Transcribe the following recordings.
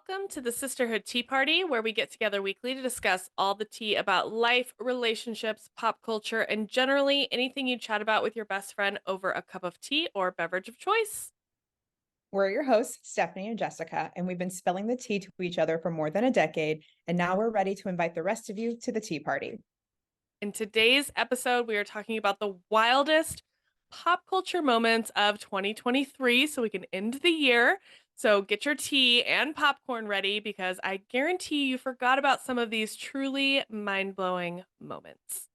Welcome to the Sisterhood Tea Party, where we get together weekly to discuss all the tea about life, relationships, pop culture, and generally anything you chat about with your best friend over a cup of tea or beverage of choice. We're your hosts, Stephanie and Jessica, and we've been spilling the tea to each other for more than a decade. And now we're ready to invite the rest of you to the tea party. In today's episode, we are talking about the wildest pop culture moments of 2023 so we can end the year. So get your tea and popcorn ready because I guarantee you forgot about some of these truly mind blowing moments.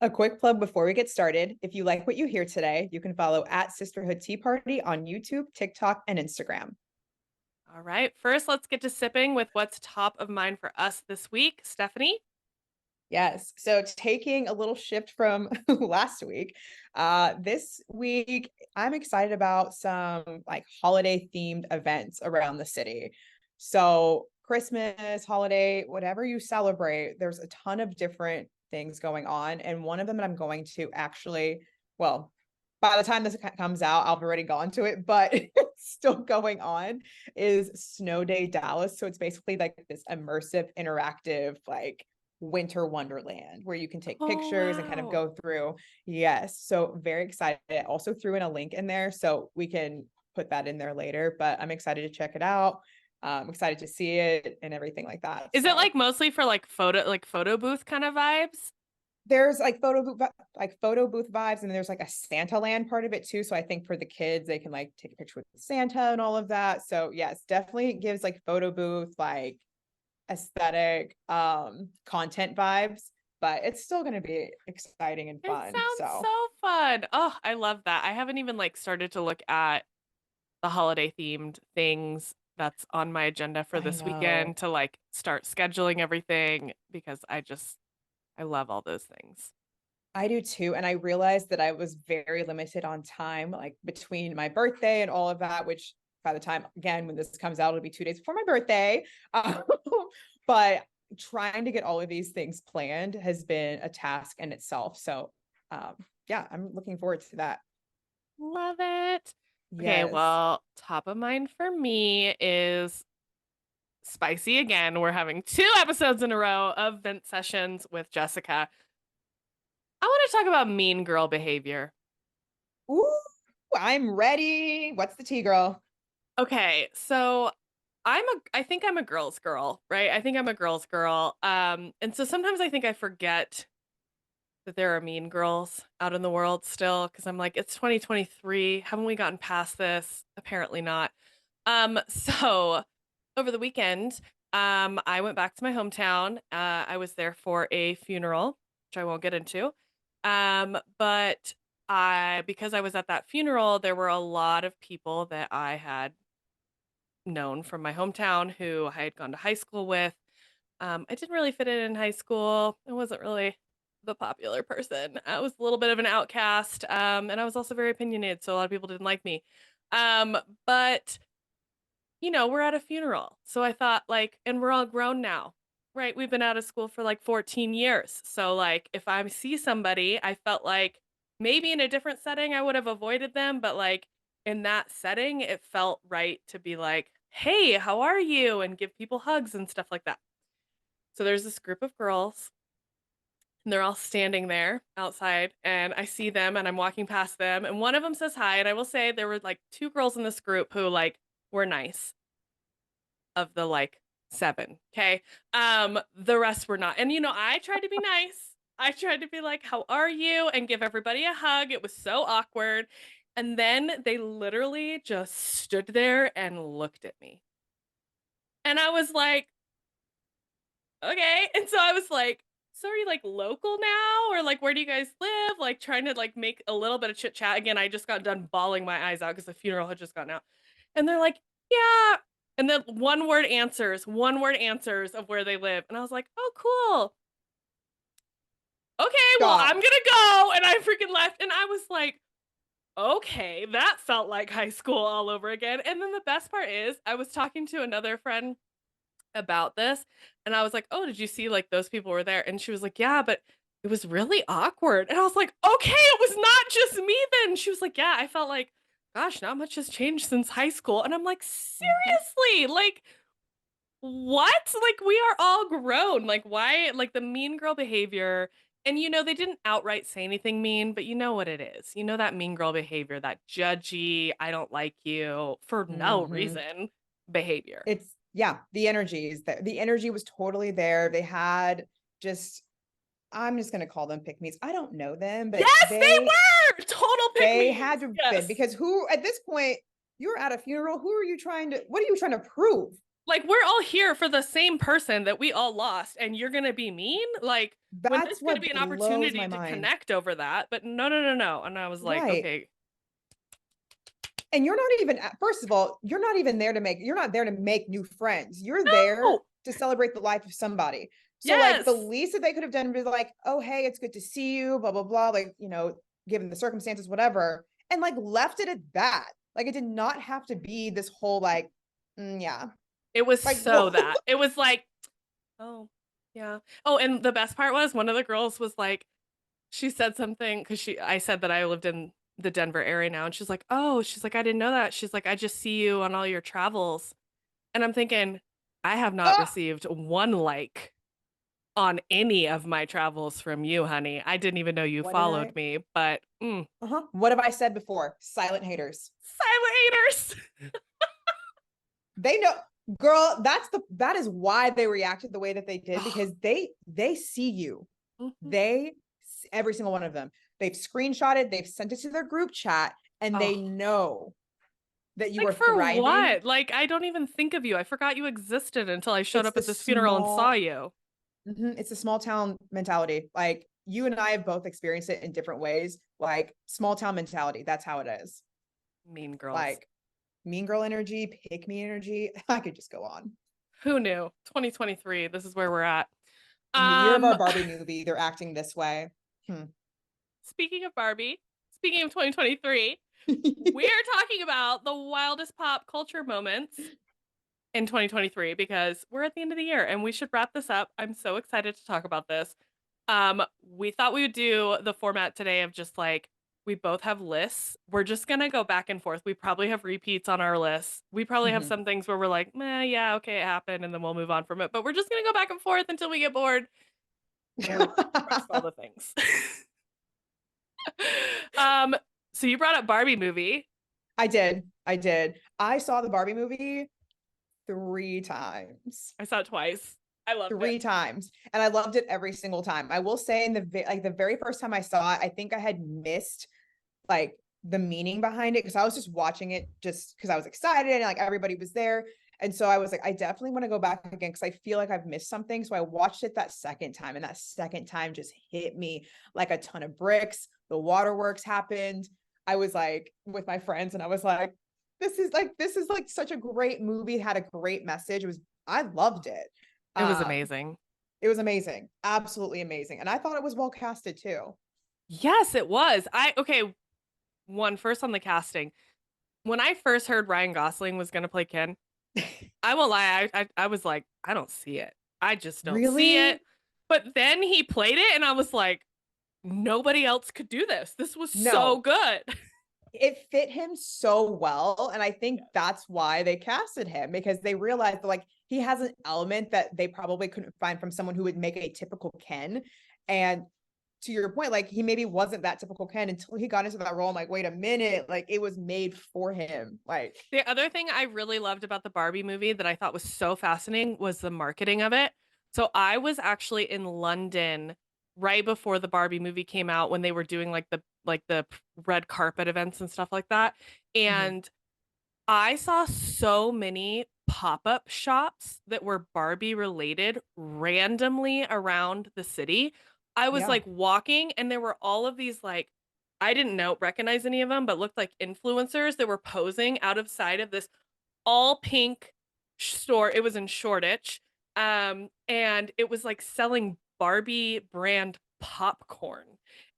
A quick plug before we get started. If you like what you hear today, you can follow at Sisterhood Tea Party on YouTube, TikTok, and Instagram. All right, first let's get to sipping with what's top of mind for us this week. Stephanie? Yes. So taking a little shift from last week, this week I'm excited about some like holiday themed events around the city. So Christmas, holiday, whatever you celebrate, there's a ton of different things going on. And one of them that I'm going to actually, well, by the time this comes out, I'll have already gone to it, but it's still going on, is Snow Day Dallas. So it's basically like this immersive, interactive, like winter wonderland where you can take Oh, pictures and kind of wow. go through. Yes. So very excited. I also threw in a link in there so we can put that in there later, but I'm excited to check it out. I'm excited to see it and everything like that. Is it So like mostly for like photo booth kind of vibes? there's like photo booth vibes, and there's like a Santa land part of it too. So I think for the kids, they can like take a picture with Santa and all of that. So yes, definitely gives like photo booth like aesthetic content vibes, but it's still going to be exciting and It fun. sounds So so fun. Oh, I love that. I haven't even like started to look at the holiday themed things that's on my agenda for I this know, weekend to like start scheduling everything because I love all those things. I do too. And I realized that I was very limited on time, like between my birthday and all of that, which by the time, again, when this comes out, it'll be 2 days before my birthday. Um, but trying to get all of these things planned has been a task in itself. So, yeah, I'm looking forward to that. Love it. Okay, Yes. well, top of mind for me is spicy again. We're having 2 episodes in a row of vent sessions with Jessica. I want to talk about mean girl behavior. Ooh, I'm ready. What's the tea, girl? Okay, so I think I'm a girl's girl, right? I think I'm a girl's girl. And so sometimes I think I forget that there are mean girls out in the world still because I'm like, it's 2023. Haven't we gotten past this? Apparently not. So over the weekend, I went back to my hometown. I was there for a funeral, which I won't get into. But because I was at that funeral, there were a lot of people that I had known from my hometown who I had gone to high school with. I didn't really fit in high school. I wasn't really the popular person. I was a little bit of an outcast, and I was also very opinionated, so a lot of people didn't like me. Um, but we're at a funeral, so I thought like, and we're all grown now, right? We've been out of school for like 14 years, so like, if I see somebody, I felt like maybe in a different setting I would have avoided them, but like in that setting, it felt right to be like, "Hey, how are you?" and give people hugs and stuff like that. So there's this group of girls and they're all standing there outside and I see them and I'm walking past them and one of them says hi and I will say there were like 2 girls in this group who like were nice of the like 7. Okay. The rest were not. And I tried to be nice. I tried to be like, "How are you?" and give everybody a hug. It was so awkward. And then they literally just stood there and looked at me. And I was like, okay. And so I was like, so are you like local now? Or like, where do you guys live? Like, trying to like make a little bit of chit chat. Again, I just got done bawling my eyes out because the funeral had just gone out. And they're like, yeah. And then one word answers of where they live. And I was like, oh, cool. Okay, well, I'm Stop. going to go. And I freaking left. And I was like, okay, that felt like high school all over again. And then the best part is, I was talking to another friend about this and I was like, "Oh, did you see like those people were there?" And she was like, "Yeah, but it was really awkward." And I was like, "Okay, it was not just me then." She was like, "Yeah, I felt like gosh, not much has changed since high school." And I'm like, Mhm. "Seriously? Like what? Like we are all grown. Like why like the mean girl behavior and they didn't outright say anything mean, but you know what it is. You know that mean girl behavior, that judgy, I don't like you for no Mhm. reason behavior. It's yeah, the energy is there. The energy was totally there. They had just I'm just gonna call them pick me's. I don't know them, but Yes, they they were total pick they had me's. to have been Yes. because who at this point, you're at a funeral, who are you trying to what are you trying to prove? Like we're all here for the same person that we all lost, and you're gonna be mean? Like when That's this could be what an blows opportunity my to mind. connect over that, but no, no, no, no. And I was like, Right. okay, And you're not even first of all, you're not even there to make you're not there to make new friends. You're there no, to celebrate the life of somebody. So like the yes, least that they could have done was like, oh hey, it's good to see you, blah blah blah, like, given the circumstances, whatever, and like left it at that. Like it did not have to be this whole like, yeah. it was Like, so well, that it was like, oh, yeah. Oh, and the best part was one of the girls was like, she said something because I said that I lived in the Denver area now, and she's like, oh, she's like, I didn't know that. She's like, I just see you on all your travels, and I'm thinking, I have not ah, received one like on any of my travels from you, honey. I didn't even know you what did followed I me, but what have I said before? Silent haters. silent haters. They know, girl, that is why they reacted the way that they did, Oh, because they see you. mhm. They every single one of them. They've screenshotted, they've sent it to their group chat, and they Oh, know that you like are for thriving. what? Like I don't even think of you. I forgot you existed until I showed It's up the at this funeral and saw small you. it's a small town mentality. Like you and I have both experienced it in different ways. Like small town mentality. That's how it is. Mean girls. Like mean girl energy, pick me energy. I could just go on. Who knew? 2023. This is where we're at. In the year of our Um, Barbie movie, they're acting this way. Hmm. speaking of Barbie, speaking of 2023, we're talking about the wildest pop culture moments in 2023 because we're at the end of the year and we should wrap this up. I'm so excited to talk about this. We thought we would do the format today of just like we both have lists. We're just gonna go back and forth. We probably have repeats on our lists. We probably have Mhm. some things where we're like, meh, yeah, okay, it happened, and then we'll move on from it. But we're just gonna go back and forth until we get bored and we rest all the things. um, so you brought up Barbie movie. I did. I did. I saw the Barbie movie 3 times. I saw it twice. I loved it. 3 times. And I loved it every single time. I will say in the very first time I saw it, I think I had missed like the meaning behind it because I was just watching it just because I was excited and like everybody was there. And so I was like, I definitely want to go back again because I feel like I've missed something. So I watched it that second time, and that second time just hit me like a ton of bricks. The waterworks happened. I was like with my friends, and I was like, this is like such a great movie. It had a great message. I loved it. It was Um, amazing. it was amazing, absolutely amazing, and I thought it was well casted too. Yes, it was. Okay, one first on the casting. When I first heard Ryan Gosling was gonna play Ken, I won't lie, I was like, I don't see it. I just don't see Really? it. But then he played it and I was like, nobody else could do this. This was so No, good. it fit him so well. And I think Yes. that's why they casted him, because they realized that like he has an element that they probably couldn't find from someone who would make a typical Ken. And to your point, like he maybe wasn't that typical Ken until he got into that role. I'm like, wait a minute, like it was made for him. Like, The other thing I really loved about the Barbie movie that I thought was so fascinating was the marketing of it. So I was actually in London right before the Barbie movie came out when they were doing like the red carpet events and stuff like that. mhm, And I saw so many pop-up shops that were Barbie related randomly around the city. I was yeah. like walking and there were all of these like I didn't recognize any of them, but looked like influencers that were posing out of sight of this all pink store. It was in Shoreditch. And it was like selling Barbie brand popcorn.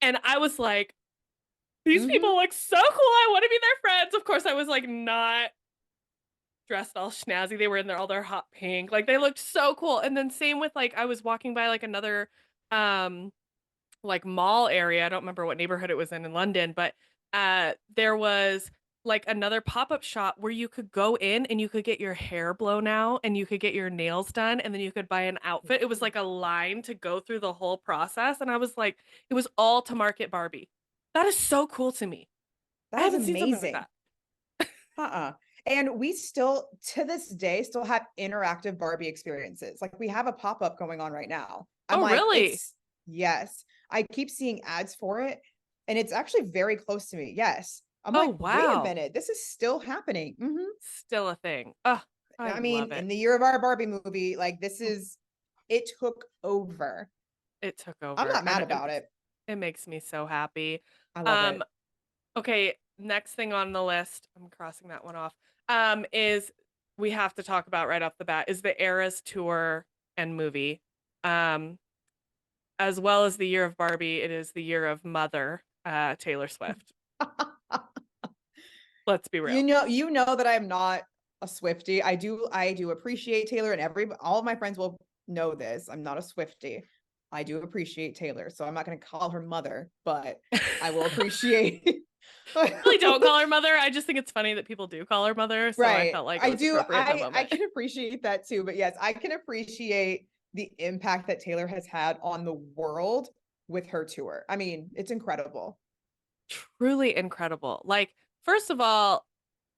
And I was like, these Hmm. people look so cool. I want to be their friends. Of course, I was like not dressed all snazzy. They were in all their hot pink. Like they looked so cool. And then same with like I was walking by like another um like mall area. I don't remember what neighborhood it was in London, but there was like another pop-up shop where you could go in and you could get your hair blown out and you could get your nails done and then you could buy an outfit. It was Ooh, like a line to go through the whole process. And I was like, it was all to market Barbie. That is so cool to me. I that is haven't seen something like amazing. that. Uh-uh. And we still, to this day, still have interactive Barbie experiences. Like we have a pop-up going on right now. I'm Oh, like, really? it's yes. I keep seeing ads for it, and it's actually very close to me. Yes. I'm Oh, like, wait a wow. minute, this is still happening. Still a thing. Oh, I I mean, love in it. the year of our Barbie movie, like this is it took over. It took I'm over not and mad about it. it makes me so happy. I love Um, it. okay, next thing on the list, I'm crossing that one off. Is we have to talk about right off the bat is the Eras tour and movie. Um, as well as the year of Barbie, it is the year of Mother, Taylor Swift. Let's be real. You know that I'm not a Swiftie. I do appreciate Taylor, and all of my friends will know this. I'm not a Swiftie. I do appreciate Taylor, so I'm not going to call her mother, but I will appreciate. Really don't call her mother. I just think it's funny that people do call her mother, so I Right. felt like it I was do. appropriate in the I moment. can appreciate that too, but yes, I can appreciate the impact that Taylor has had on the world with her tour. I mean, it's incredible. Truly incredible. Like, first of all,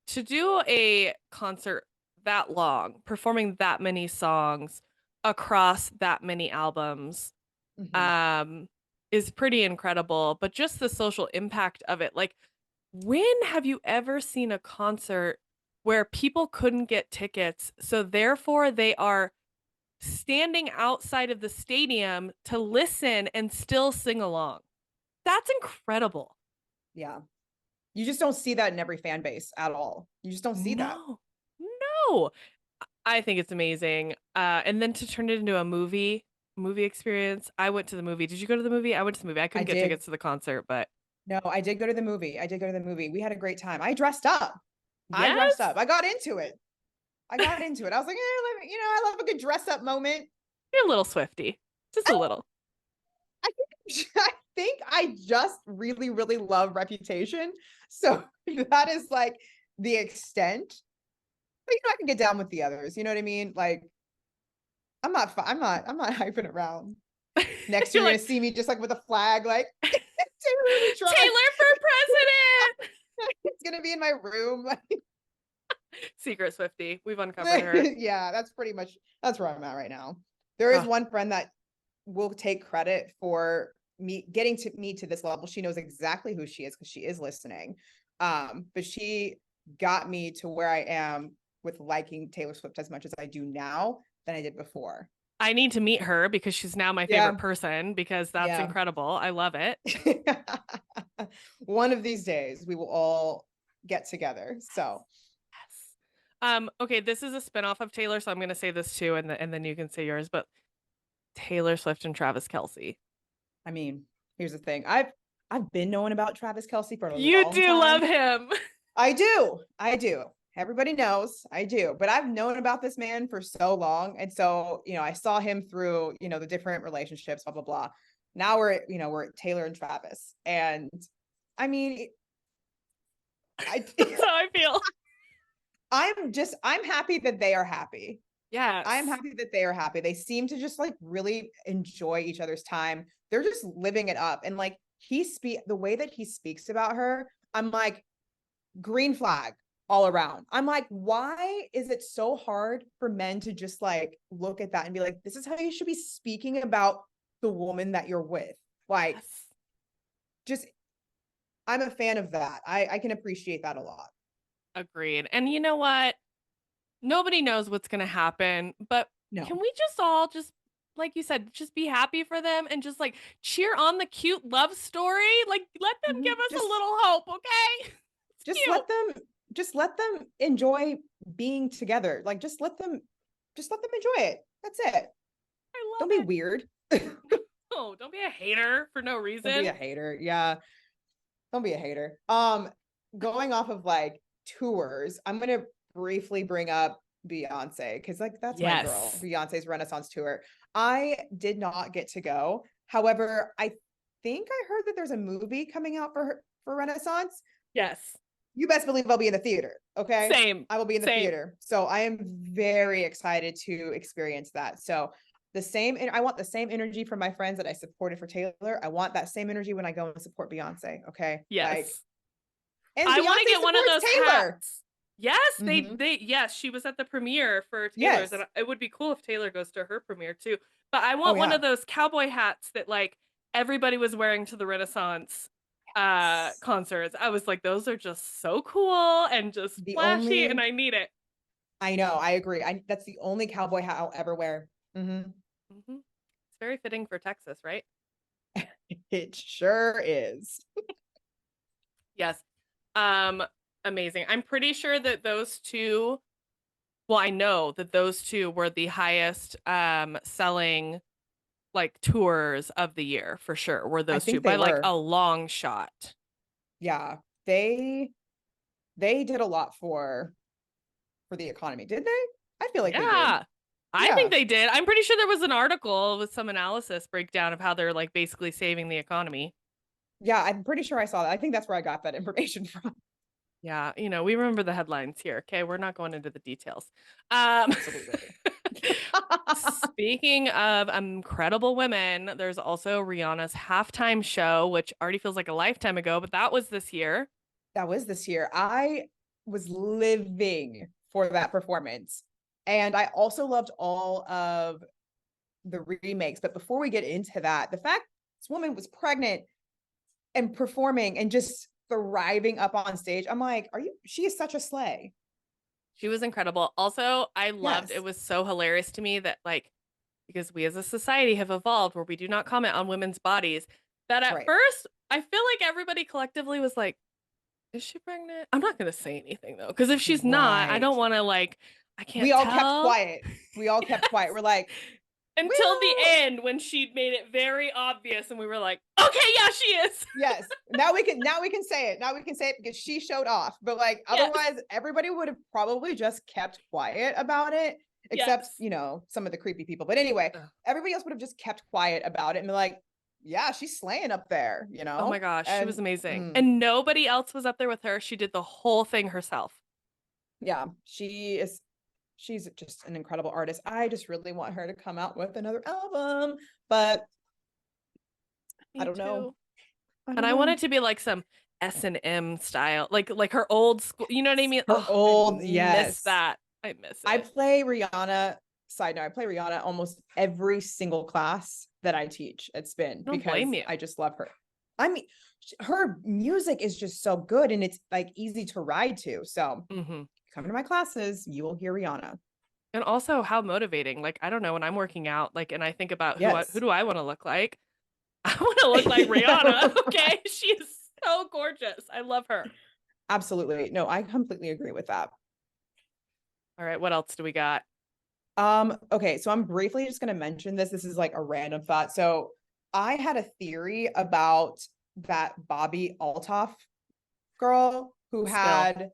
to do a concert that long, performing that many songs across that many albums, Mhm. um, is pretty incredible. But just the social impact of it, like, when have you ever seen a concert where people couldn't get tickets, so therefore they are standing outside of the stadium to listen and still sing along? That's incredible. Yeah. You just don't see that in every fan base at all. You just don't see that. No, no. I think it's amazing. And then to turn it into a movie experience. I went to the movie. Did you go to the movie? I went to the movie. I I couldn't get did. tickets to the concert, but No, I did go to the movie. I did go to the movie. We had a great time. I dressed up. I dressed yes, up. I got into it. I got into it. I was like, I love a good dress up moment. you're a little Swifty, just a little. I I think I just really, really love Reputation. So that is like the extent. But I can get down with the others. You know what I mean? Like I'm not hyping around. Next year You're you're gonna like see me just like with a flag, like Taylor, we tried. Taylor for president. It's gonna be in my room. Secret Swifty. We've uncovered her. Yeah, that's where I'm at right now. There is Ah, one friend that will take credit for me getting to me to this level. She knows exactly who she is because she is listening. But she got me to where I am with liking Taylor Swift as much as I do now than I did before. I need to meet her because she's now my favorite Yeah, person because that's yeah. incredible. I love it. One of these days we will all get together. So Yes. Okay, this is a spinoff of Taylor, so I'm gonna say this too, and then you can say yours, but Taylor Swift and Travis Kelsey. I mean, here's the thing. I've been knowing about Travis Kelsey for a You long do love time. him. I do. I do. Everybody knows I do, but I've known about this man for so long. And so, I saw him through, the different relationships, blah, blah, blah. Now we're at Taylor and Travis. And I mean, I, That's how I feel. I'm happy that they are happy. I'm Yes. happy that they are happy. They seem to just like really enjoy each other's time. They're just living it up. And like the way that he speaks about her, I'm like, green flag all around. I'm like, why is it so hard for men to just like look at that and be like, this is how you should be speaking about the woman that you're with? Like, Yes. just, I'm a fan of that. I can appreciate that a lot. Agreed. And you know what? Nobody knows what's gonna happen, but can No. we just all just like you said, just be happy for them and just like cheer on the cute love story? Like let them give Mhm. us a little hope, okay? It's Just cute. let them, just let them enjoy being together. Like, just let them enjoy it. That's it. I Don't love be it. weird. No, don't be a hater for no Don't be reason. a hater. Yeah. Don't be a hater. Going off of like tours, I'm gonna briefly bring up Beyonce because like that's my girl. Yes. Beyonce's Renaissance tour. I did not get to go. However, I think I heard that there's a movie coming out for Renaissance. Yes. you best believe I'll be in the theater. Okay. Same, I will be in the same. theater. So I am very excited to experience that. So and I want the same energy from my friends that I supported for Taylor. I want that same energy when I go and support Beyonce. Okay. Like, Yes. and I want to Beyonce get one of supports those Taylor. hats. Yes, Mm-hmm. yes, she was at the premiere for Taylor's, Yes. and it would be cool if Taylor goes to her premiere too. But I Oh want one yeah. of those cowboy hats that like everybody was wearing to the Renaissance concerts. I was like, those are just so cool and just The flashy, and only I need it. I know, I agree. That's the only cowboy hat I'll ever wear. Mm-hmm. It's very fitting for Texas, right? It sure is. Yes. Um, Amazing. I'm pretty sure that those two, well, I know that those two were the highest selling like tours of the year for sure. Were I those two think they by like were. a long shot. Yeah. They did a lot for the economy, did they? I feel like they did. Yeah. I think Yeah. they did. I'm pretty sure there was an article with some analysis breakdown of how they're like basically saving the economy. Yeah, I'm pretty sure I saw that. I think that's where I got that information from. Yeah, we remember the headlines here. Okay, we're not going into the details. Um Absolutely. Speaking of incredible women, there's also Rihanna's halftime show, which already feels like a lifetime ago, but that was this year. That was this year. I was living for that performance. And I also loved all of the remakes. But before we get into that, the fact this woman was pregnant and performing and just thriving up on stage, I'm like, she is such a slay. She was incredible. Also, I loved it Yes. was so hilarious to me that like because we as a society have evolved where we do not comment on women's bodies, that at Right. first I feel like everybody collectively was like, is she pregnant? I'm not going to say anything though, because if she's not, I Right. don't want to like I We can't all kept tell. quiet. We all kept quiet. We're like, Until the well, end when she'd made it very obvious and we were like, okay, yeah, she is. yes. Now we can say it. Now we can say it because she showed off. But like Yes. otherwise, everybody would have probably just kept quiet about it, except, Yes. some of the creepy people. But anyway, Ugh. everybody else would have just kept quiet about it and be like, yeah, she's slaying up there, Oh my gosh, she was And amazing. And nobody else was up there with her. She did the whole thing herself. yeah, she's just an incredible artist. I just really want her to come out with another album, but I Me don't know. too. I And don't I want know. it to be like some S&M style, like her old school, you know what I mean? Her Oh, I old, miss yes. that. I miss I it. play Rihanna. Side note, I play Rihanna almost every single class that I teach at Spin I don't blame because you. I just love her. I mean, her music is just so good and it's like easy to ride to. So Hmm. come to my classes, you will hear Rihanna. And also how motivating. Like, I don't know, when I'm working out, like, and I think about who Yes. do I want to look like? I want to look like Rihanna. Okay. She is so gorgeous. I love her. Absolutely. No, I completely agree with that. All right. What else do we got? Okay, so I'm briefly just gonna mention this. This is like a random thought. So I had a theory about that Bobby Altoff girl who Spill. had,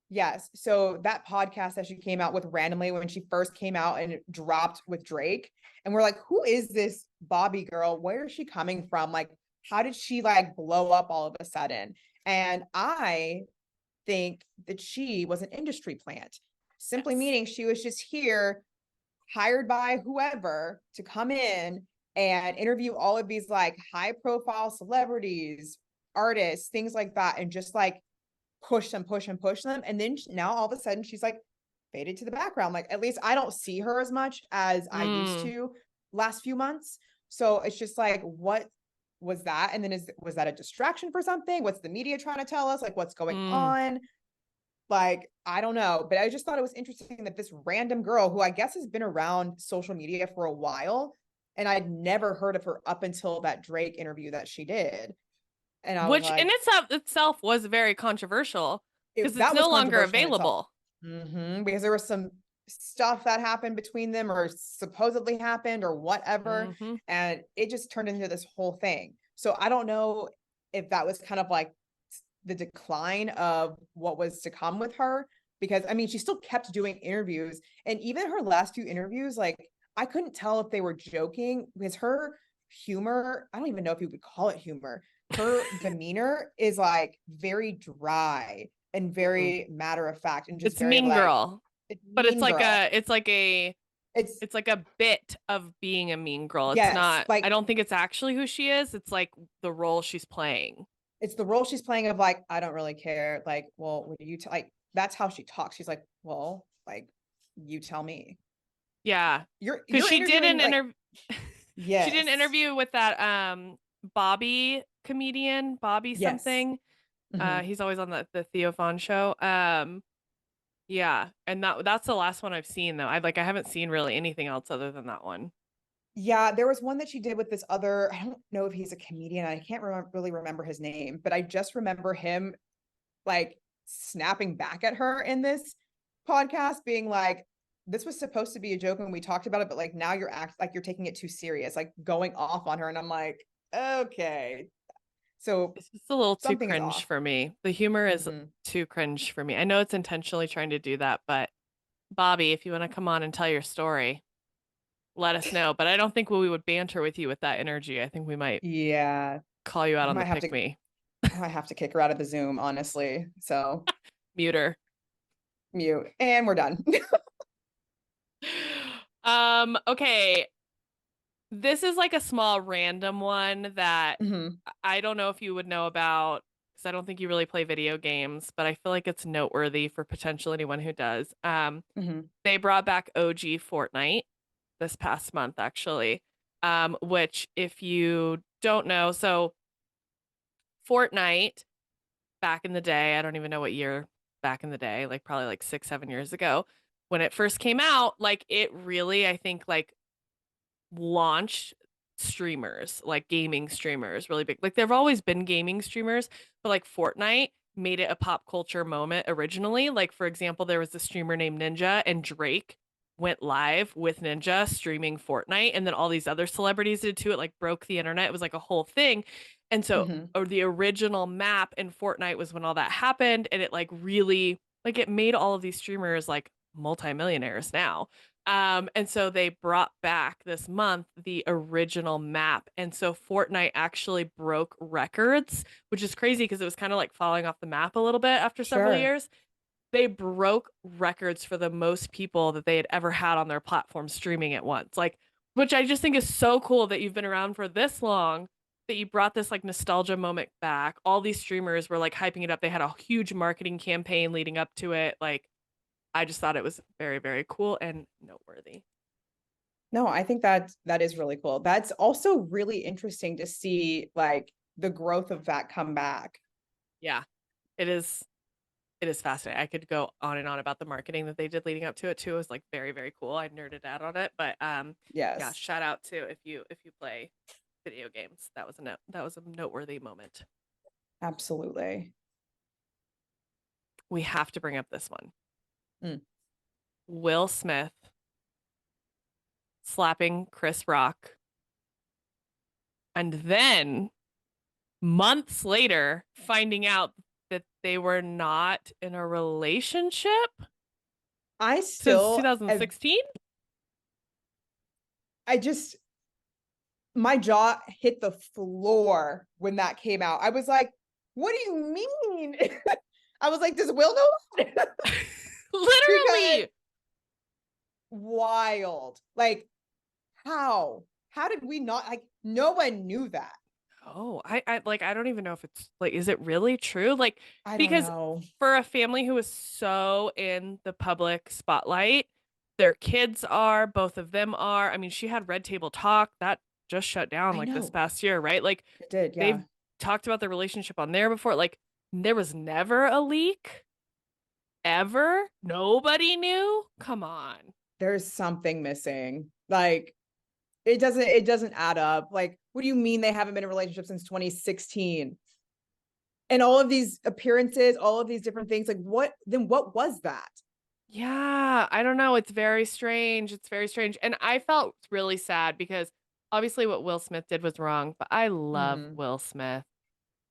yes. So that podcast that she came out with randomly when she first came out and it dropped with Drake. And we're like, who is this Bobby girl? Where is she coming from? Like, how did she like blow up all of a sudden? And I think that she was an industry plant, simply Yes. meaning she was just here, hired by whoever to come in and interview all of these like high profile celebrities, artists, things like that, and just like push them, push them, push them. And then now all of a sudden she's like faded to the background. Like at least I don't see her as much as I used Mm, to last few months. So it's just like, what was that? And then was that a distraction for something? What's the media trying to tell us? Like what's going mm, on? Like, I don't know, but I just thought it was interesting that this random girl who I guess has been around social media for a while, and I'd never heard of her up until that Drake interview that she did. And I was which in like, itself was very controversial because it's that was no longer controversial in itself. available. Because there was some stuff that happened between them or supposedly happened or whatever. Hmm. And it just turned into this whole thing. So I don't know if that was kind of like the decline of what was to come with her. Because I mean, she still kept doing interviews. And even her last few interviews, like I couldn't tell if they were joking because her humor, I don't even know if you would call it humor. Her demeanor is like very dry and Mm-mm. very matter of fact and just It's very Mean like Girl, it's but mean girl. It's it's like a bit of being a mean girl. It's yes, not, I like don't think it's actually who she is. It's like the role she's playing. it's the role she's playing of like, I don't really care. Like, well, what do you like that's how she talks. She's like, well, like, you tell me. Yeah. Because You're interviewing like she did an yes. interview with that Bobby comedian, Bobby Yes. something. Hmm. He's always on the Theo Von show. Yeah, and that's the last one I've seen though. I haven't seen really anything else other than that one. Yeah, there was one that she did with this other, I don't know if he's a comedian. I can't really remember his name, but I just remember him like snapping back at her in this podcast, being like, this was supposed to be a joke and we talked about it, but like now you're like you're taking it too serious, like going off on her. And I'm like, okay. So It's just a little too something is cringe off. for me. The humor is Hmm. too cringe for me. I know it's intentionally trying to do that, but Bobby, if you want to come on and tell your story, let us know. But I don't think we would banter with you with that energy. I think we might Yeah. call you out I on the might have pick to me. I might have to kick her out of the Zoom, honestly. So Muter. mute. And we're done. Okay. This is like a small random one that Hmm. I don't know if you would know about because I don't think you really play video games, but I feel like it's noteworthy for potential anyone who does. Hmm. They brought back OG Fortnite this past month, actually. Which if you don't know, so Fortnite back in the day, I don't even know what year back in the day, like probably like 6, 7 years ago, when it first came out, like it really, I think, like launched streamers, like gaming streamers, really big. Like there've always been gaming streamers, but like Fortnite made it a pop culture moment originally. Like for example, there was a streamer named Ninja and Drake went live with Ninja streaming Fortnite and then all these other celebrities did too. It like broke the internet. It was like a whole thing. And so Hmm. or the original map in Fortnite was when all that happened and it like really like it made all of these streamers like multimillionaires now. And so they brought back this month the original map. And so Fortnite actually broke records, which is crazy because it was kind of like falling off the map a little bit after several Sure. years. They broke records for the most people that they had ever had on their platform streaming at once. Like, which I just think is so cool that you've been around for this long, that you brought this like nostalgia moment back. All these streamers were like hyping it up. They had a huge marketing campaign leading up to it. Like, I just thought it was very, very cool and noteworthy. No, I think that that is really cool. That's also really interesting to see like the growth of that comeback. Yeah, it is. It is fascinating. I could go on and on about the marketing that they did leading up to it too. It was like very, very cool. I nerded out on it, but yeah, Yes, shout out to if you play video games. That was a noteworthy moment. absolutely. We have to bring up this one. Mm. Will Smith slapping Chris Rock, and then months later finding out that they were not in a relationship I since still, 2016. I just, my jaw hit the floor when that came out. I was like, what do you mean? I was like, does Will know? Because Literally. wild. Like, how? How did we not, like, no one knew that. Oh, I like I don't even know if it's like is it really true? Like I don't because know. for a family who is so in the public spotlight, their kids are, both of them are. I mean, she had Red Table Talk that just shut down I like this know. past year, right? Like It did. they've Yeah. talked about their relationship on there before. Like there was never a leak ever. Nobody knew. Come on. There's something missing. Like, it doesn't add up. Like, what do you mean they haven't been in a relationship since 2016? And all of these appearances, all of these different things, like what was that? Yeah, I don't know. It's very strange. It's very strange. And I felt really sad because obviously what Will Smith did was wrong, but I love Hmm. Will Smith.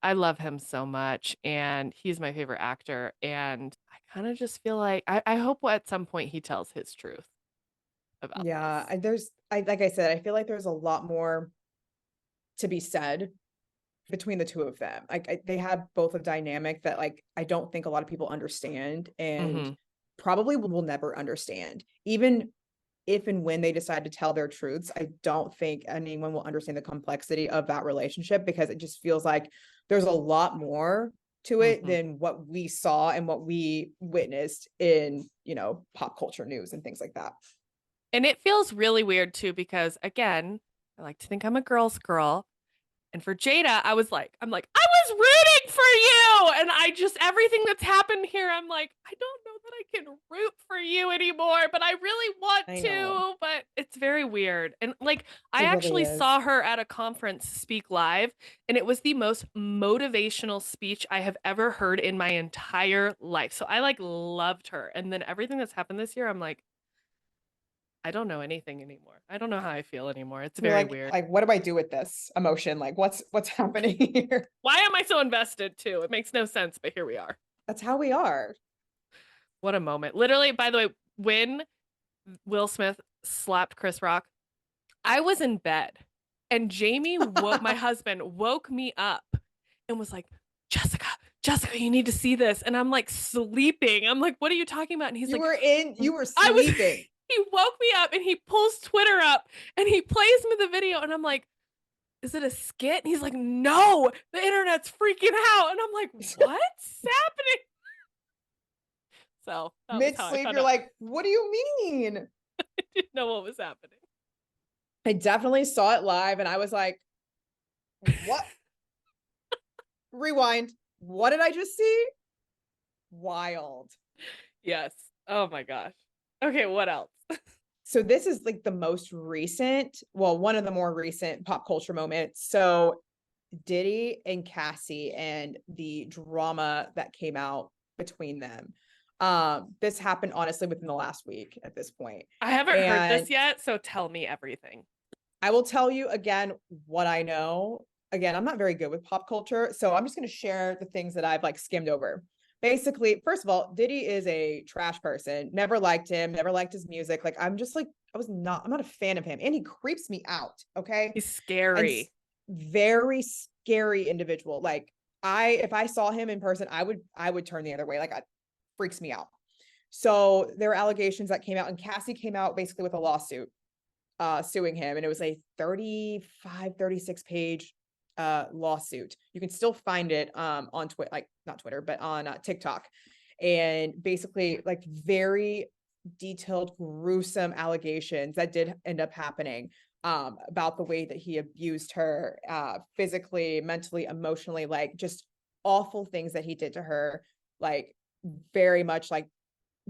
I love him so much and he's my favorite actor. And I kind of just feel like I hope at some point he tells his truth about Yeah, this. there's I like I said, I feel like there's a lot more to be said between the two of them. Like they have both a dynamic that like I don't think a lot of people understand and Mhm. probably will never understand. Even if and when they decide to tell their truths, I don't think anyone will understand the complexity of that relationship because it just feels like there's a lot more to it Mhm. than what we saw and what we witnessed in, pop culture news and things like that. And it feels really weird too because again, I like to think I'm a girl's girl. And for Jada, I'm like, I was rooting for you. And I just, everything that's happened here, I'm like, I don't know that I can root for you anymore, but I really want I know. to. But it's very weird. And like, I It really actually is. saw her at a conference speak live, and it was the most motivational speech I have ever heard in my entire life. So I like loved her. And then everything that's happened this year, I'm like, I don't know anything anymore. I don't know how I feel anymore. It's You're very like, weird. what do I do with this emotion? Like, what's happening here? Why am I so invested too? It makes no sense, but here we are. That's how we are. What a moment. Literally, by the way, when Will Smith slapped Chris Rock, I was in bed and my husband, woke me up and was like, Jessica, Jessica, you need to see this. And I'm like sleeping. I'm like, what are you talking about? And he's like, You were I was, sleeping. he woke me up and he pulls Twitter up and he plays me the video. And I'm like, is it a skit? And he's like, no, the internet's freaking out. And I'm like, what's happening? So that was Mid how I sleep, found you're out. like, what do you mean? I didn't know what was happening. I definitely saw it live and I was like, what? Rewind. What did I just see? Wild. Yes. Oh my gosh. Okay, what else? So this is like the most recent, well, one of the more recent pop culture moments. So Diddy and Cassie and the drama that came out between them. This happened honestly within the last week at this point. I haven't heard And this yet, so tell me everything. I will tell you again what I know. Again, I'm not very good with pop culture, so I'm just going to share the things that I've like skimmed over. Basically, first of all, Diddy is a trash person. Never liked him, never liked his music. Like I'm just like I'm not a fan of him and he creeps me out, okay? He's And scary. very scary individual. Like if I saw him in person, I would turn the other way. Like it freaks me out. So there were allegations that came out and Cassie came out basically with a lawsuit suing him, and it was a 36 page lawsuit. You can still find it on Twitter, like not Twitter, but on TikTok. And basically like very detailed, gruesome allegations that did end up happening about the way that he abused her physically, mentally, emotionally, like just awful things that he did to her, like very much like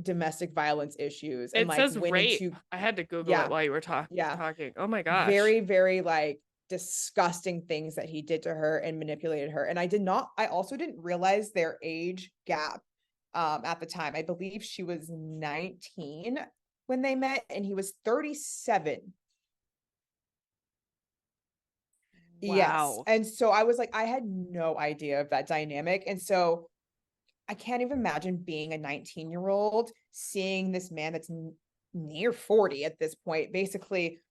domestic violence issues and It like says went rape. into I had to Google it yeah while you were yeah talking. Oh my gosh. very, very like disgusting things that he did to her and manipulated her. And I also didn't realize their age gap at the time. I believe she was 19 when they met and he was 37. Yes. Wow. And so I was like, I had no idea of that dynamic. And so I can't even imagine being a 19-year-old seeing this man that's near 40 at this point, basically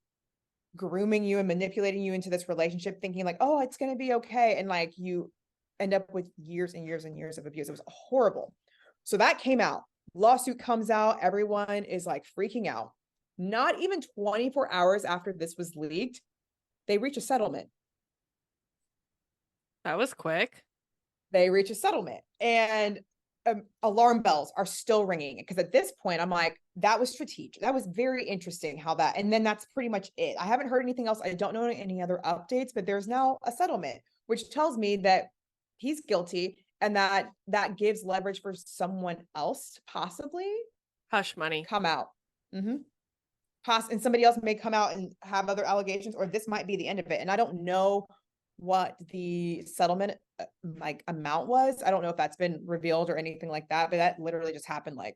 grooming you and manipulating you into this relationship thinking like, oh, it's going to be okay, and like you end up with years and years and years of abuse. It was horrible. So that came out, lawsuit comes out, everyone is like freaking out. Not even 24 hours after this was leaked, they reach a settlement. That was quick. They reach a settlement and alarm bells are still ringing because at this point I'm like, that was strategic, that was very interesting how that, and then that's pretty much it. I haven't heard anything else, I don't know any other updates, but there's now a settlement which tells me that he's guilty and that gives leverage for someone else to possibly Hush money. come out. Mm-hmm. And somebody else may come out and have other allegations, or this might be the end of it. And I don't know what the settlement like amount was. I don't know if that's been revealed or anything like that, but that literally just happened like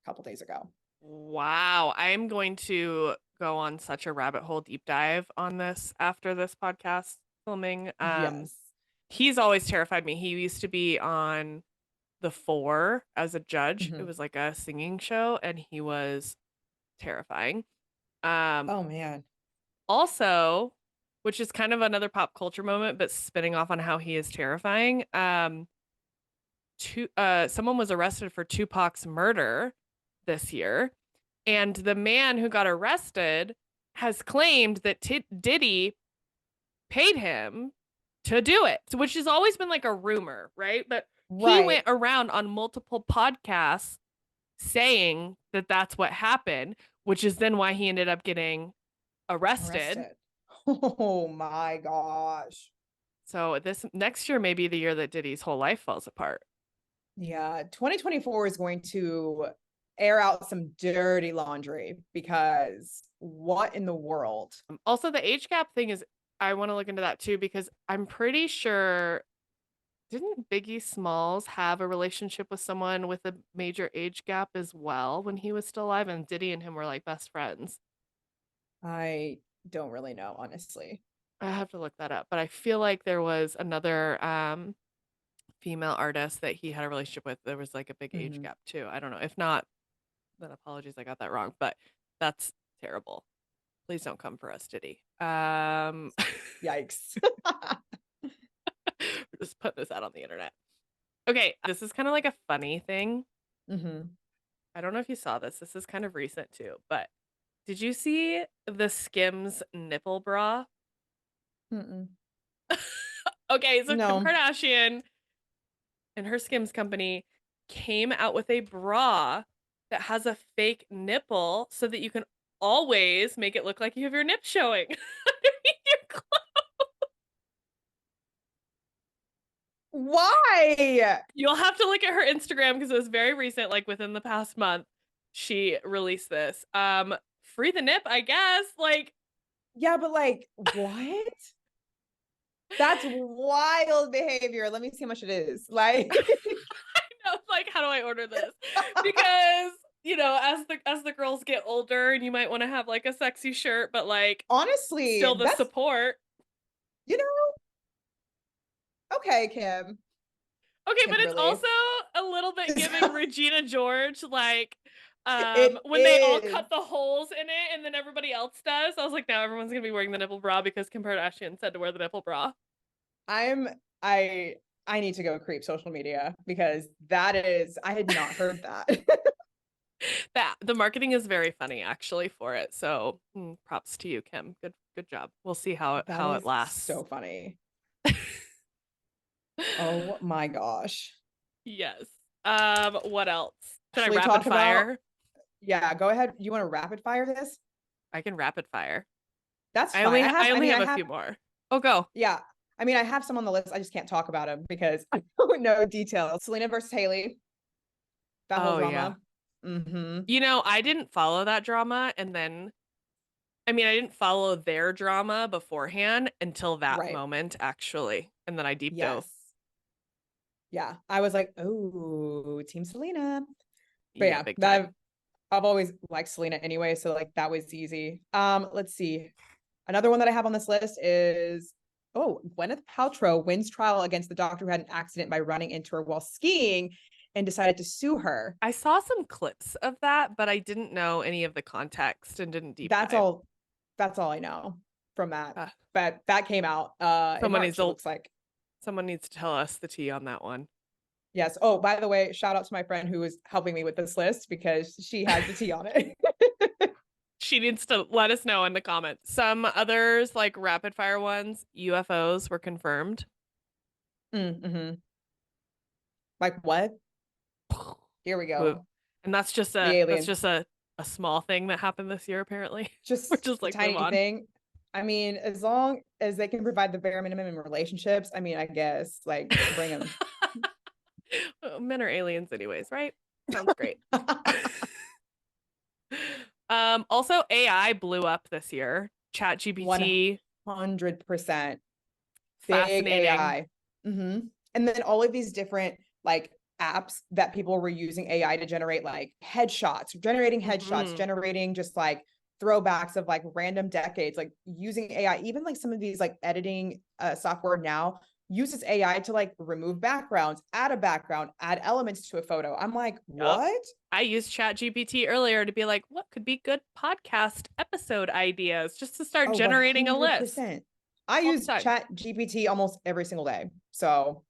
a couple days ago. Wow. I'm going to go on such a rabbit hole deep dive on this after this podcast filming. Yes. He's always terrified me. He used to be on The Four as a judge. It Mm-hmm. was like a singing show, and he was terrifying. Um, Oh man. Also, which is kind of another pop culture moment, but spinning off on how he is terrifying. Someone was arrested for Tupac's murder this year, and the man who got arrested has claimed that Diddy paid him to do it, which has always been like a rumor, right? But he went Right. around on multiple podcasts saying that that's what happened, which is then why he ended up getting arrested. Arrested. Oh my gosh. So this next year may be the year that Diddy's whole life falls apart. Yeah, 2024 is going to air out some dirty laundry because what in the world? Also, the age gap thing is, I want to look into that too because I'm pretty sure, didn't Biggie Smalls have a relationship with someone with a major age gap as well when he was still alive? And Diddy and him were like best friends. I don't really know, honestly. I have to look that up, but I feel like there was another female artist that he had a relationship with. There was like a big age Mhm. gap too. I don't know. If not, then apologies, I got that wrong, but that's terrible. Please don't come for us, Diddy. Yikes. We're just putting this out on the internet. Okay, this is kind of like a funny thing. Hmm. I don't know if you saw this. This is kind of recent too, but did you see the Skims nipple bra? Mm-mm. Okay, so Kim No. Kardashian and her Skims company came out with a bra that has a fake nipple so that you can always make it look like you have your nip showing underneath your clothes. Why? You'll have to look at her Instagram because it was very recent, like within the past month. She released this. Free the nip, I guess. Like, Yeah, but like, what? That's wild behavior. Let me see how much it is. Like, I know, like, how do I order this? Because as the girls get older, and you might want to have like a sexy shirt, but like honestly, still the that's, support. you know, okay, Kim, Okay, but it's Kimberly. also a little bit giving Regina George, like It when they all is. cut the holes in it and then everybody else does. I was like, now everyone's gonna be wearing the nipple bra because Kim Kardashian said to wear the nipple bra. I'm I I need to go creep social media because that is I had not heard that. That the marketing is very funny actually for it. So props to you, Kim. Good job. We'll see how it That how it is lasts. so funny. Oh my gosh. Yes. What else? Should I Should we rapid talk about, fire? yeah, go ahead. You want to rapid fire this? I can rapid fire. That's I fine. only I I only mean, have I a have, few more. Oh, go. yeah. I mean, I have some on the list. I just can't talk about them because I don't know details. Selena versus Haley, that whole Oh yeah. drama. Mm-hmm. I didn't follow that drama, and then I didn't follow their drama beforehand until that Right. moment actually, and then I deep dove. Yes. Yeah. I was like, oh, Team Selena. But Yeah, yeah, big time. that I've always liked Selena anyway, so like that was easy. Let's see. Another one that I have on this list is, oh, Gwyneth Paltrow wins trial against the doctor who had an accident by running into her while skiing and decided to sue her. I saw some clips of that, but I didn't know any of the context and didn't deep That's dive. all that's all I know from that. Uh, But that came out in someone needs March, it to looks like. someone needs to tell us the tea on that one. Yes. Oh, by the way, shout out to my friend who was helping me with this list because she has the tea on it. She needs to let us know in the comments. Some others, like rapid fire ones, UFOs were confirmed. Mm-hmm. Like what? Here we Woo. go. And that's just The a that's aliens. just a small thing that happened this year, apparently. We're Just just a like move tiny on. thing. I mean, as long as they can provide the bare minimum in relationships, I mean, I guess like bring them. Men are aliens anyways, right? Sounds great. Also AI blew up this year. Chat GPT, 100% big fascinating. AI. Hmm. And then all of these different like apps that people were using AI to generate like headshots, Hmm. generating just like throwbacks of like random decades, like using AI, even like some of these like editing software now uses AI to like remove backgrounds, add a background, add elements to a photo. I'm like, Yep. what? I used Chat GPT earlier to be like, what could be good podcast episode ideas just to start Oh, generating a list. 100%. I all the use time. Chat GPT almost every single day. So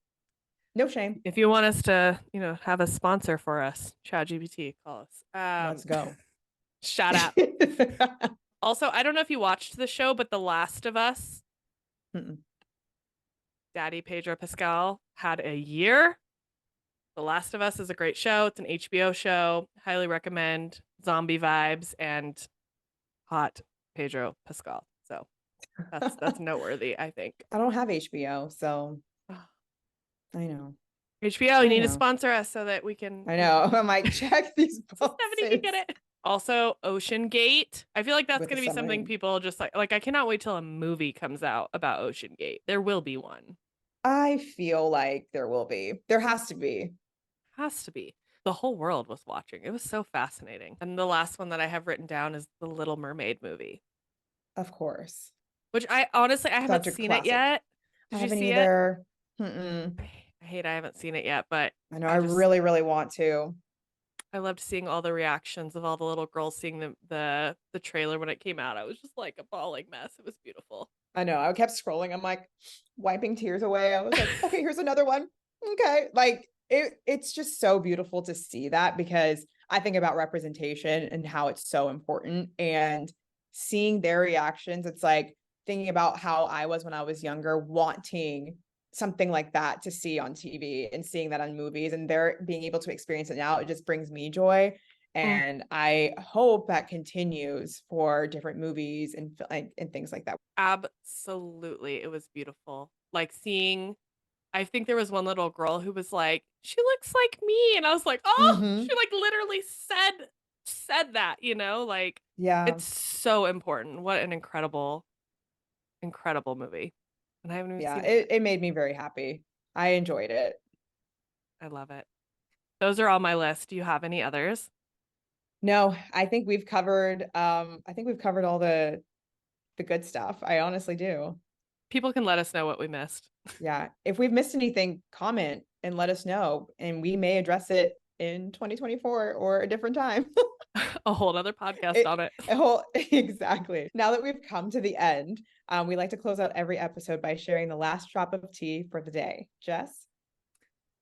no shame. If you want us to, have a sponsor for us, ChatGPT, call us. Let's go. Shout out. Also, I don't know if you watched the show, but The Last of Us, Mm-mm. Daddy Pedro Pascal had a year. The Last of Us is a great show. It's an HBO show. Highly recommend. Zombie vibes and hot Pedro Pascal. So that's noteworthy, I think. I don't have HBO, so I know. HBO, you I need to know. sponsor us so that we can, I know. I'm like, check these so Stephanie can get boxes it. Also, Ocean Gate. I feel like that's with going the to be something submarine. people just like I cannot wait till a movie comes out about Ocean Gate. There will be one. I feel like there will be. There has to be, Has to be. The whole world was watching. It was so fascinating. And the last one that I have written down is the Little Mermaid movie, of course. which I honestly I haven't Such a seen it classic. yet. I Did you haven't see it? either. Mm-mm. I hate I haven't seen it yet, but I know. I I just really, really want to. I loved seeing all the reactions of all the little girls seeing the trailer when it came out. I was just like a bawling mess. It was beautiful. I know. I kept scrolling. I'm like wiping tears away. I was like, okay, here's another one. Okay. Like it's just so beautiful to see that because I think about representation and how it's so important and seeing their reactions. It's like thinking about how I was when I was younger, wanting something like that to see on TV and seeing that on movies and they're being able to experience it now. It just brings me joy. Mm, And I hope that continues for different movies and things like that. absolutely. It was beautiful. Like seeing I think there was one little girl who was like, "She looks like me." And I was like, "Oh, she Mm-hmm. like literally said that, like Yeah. it's so important. What an incredible movie. And I haven't even Yeah. seen it yet. It made me very happy. I enjoyed it. I love it. Those are all my list. Do you have any others? No, I think we've covered all the good stuff. I honestly do. People can let us know what we missed. Yeah. If we've missed anything, comment and let us know and we may address it in 2024 or a different time. A whole other podcast on it. Exactly. Now that we've come to the end, we like to close out every episode by sharing the last drop of tea for the day. Jess?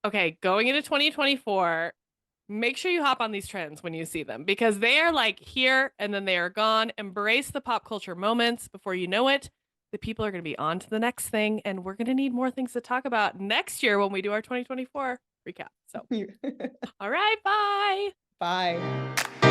Okay, going into 2024, make sure you hop on these trends when you see them because they are like here and then they are gone. Embrace the pop culture moments before you know it. The people are going to be on to the next thing, and we're going to need more things to talk about next year when we do our 2024 recap. So, all right, bye. Bye.